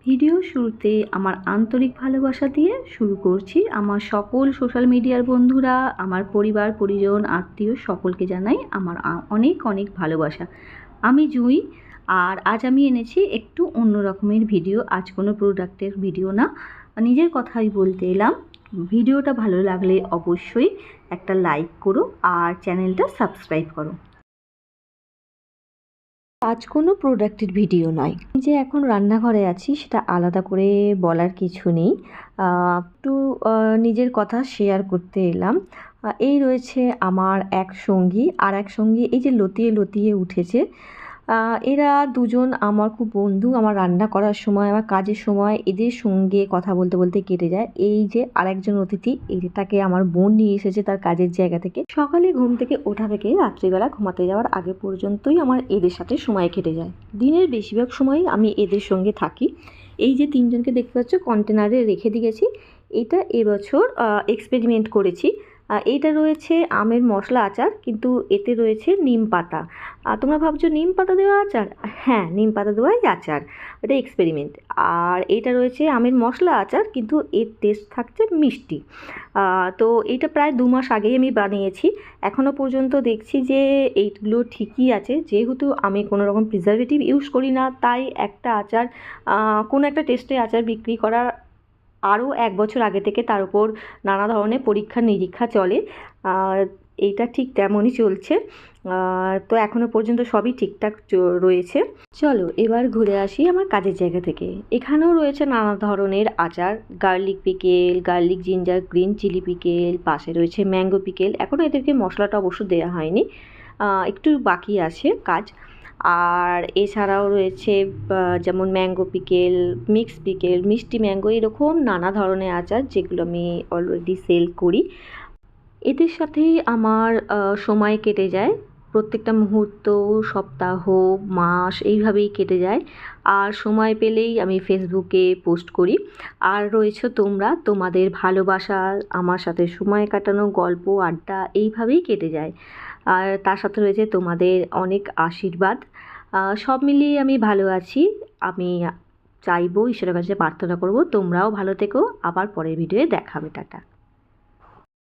Video শুরুতে আমার আন্তরিক ভালোবাসা দিয়ে শুরু করছি। আমার সকল সোশ্যাল মিডিয়ার বন্ধুরা, আমার পরিবার পরিজন আত্মীয় সকলকে জানাই আমার অনেক অনেক ভালোবাসা। আমি জুঁই, আর আজ আমি এনেছি একটু অন্য রকমের ভিডিও। আজ কোনো প্রোডাক্টের ভিডিও না, নিজের কথাই বলতে এলাম। ভিডিওটা ভালো লাগলে অবশ্যই একটা লাইক করো আর চ্যানেলটা সাবস্ক্রাইব করো। আজ কোনো প্রোডাক্টের ভিডিও নয়, যে এখন রান্নাঘরে আছি সেটা আলাদা করে বলার কিছু নেই। একটু নিজের কথা শেয়ার করতে এলাম। এই রয়েছে আমার এক সঙ্গী, আর এক সঙ্গী এই যে লতিয়ে লতিয়ে উঠেছে। এরা দুজন আমার খুব বন্ধু। আমার রান্না করার সময়, আমার কাজের সময় এদের সঙ্গে কথা বলতে বলতে কেটে যায়। এই যে আরেকজন অতিথি, এটাকে আমার বোন নিয়ে এসেছে তার কাজের জায়গা থেকে। সকালে ঘুম থেকে ওঠা থেকে রাত্রিবেলা ঘুমাতে যাওয়ার আগে পর্যন্তই আমার এদের সাথে সময় কেটে যায়। দিনের বেশিরভাগ সময়ই আমি এদের সঙ্গে থাকি। এই যে তিনজনকে দেখতে পাচ্ছ কন্টেনারে রেখে দিয়েছি, এটা এবছর এক্সপেরিমেন্ট করেছি। এইটা রয়েছে আমের মশলা আচার, কিন্তু এতে রয়েছে নিম পাতা। তোমরা ভাবছো নিম পাতা দেওয়া আচার? হ্যাঁ, নিম পাতা দেওয়াই আচার, এটা এক্সপেরিমেন্ট। আর এটা রয়েছে আমের মশলা আচার, কিন্তু এর টেস্ট থাকছে মিষ্টি। তো এইটা প্রায় 2 মাস আগেই আমি বানিয়েছি। এখনও পর্যন্ত দেখছি যে এইগুলো ঠিকই আছে। যেহেতু আমি কোনো রকম প্রিজারভেটিভ ইউজ করি না, তাই একটা আচার, কোনো একটা টেস্টে আচার বিক্রি করার আরও 1 বছর আগে থেকে তার উপর নানা ধরনের পরীক্ষা নিরীক্ষা চলে। এইটা ঠিক তেমনই চলছে। তো এখনও পর্যন্ত সবই ঠিকঠাক রয়েছে। চলো এবার ঘুরে আসি আমার কাজের জায়গা থেকে। এখানেও রয়েছে নানা ধরনের আচার, garlic pickle, garlic ginger green chilli pickle, পাশে রয়েছে ম্যাঙ্গো পিকেল। এখনও এদেরকে মশলাটা অবশ্য দেওয়া হয়নি, একটু বাকি আছে কাজ। আর এছাড়াও রয়েছে যেমন ম্যাঙ্গো পিকেল, মিক্স পিকেল, মিষ্টি ম্যাঙ্গো, এরকম নানা ধরনের আচার যেগুলো আমি অলরেডি সেল করি। এদের সাথেই আমার সময় কেটে যায়। প্রত্যেকটা মুহূর্ত, সপ্তাহ, মাস এইভাবেই কেটে যায়। আর সময় পেলেই আমি ফেসবুকে পোস্ট করি। আর রয়েছো তোমরা, তোমাদের ভালোবাসা, আমার সাথে সময় কাটানো, গল্প আড্ডা এইভাবেই কেটে যায়। আর তার সাথে রয়েছে তোমাদের অনেক আশীর্বাদ। সব মিলিয়ে আমি ভালো আছি। আমি চাইবো, ঈশ্বরের কাছে প্রার্থনা করব তোমরাও ভালো থেকো। আবার পরের ভিডিওয়ে দেখা হবে। টাটা।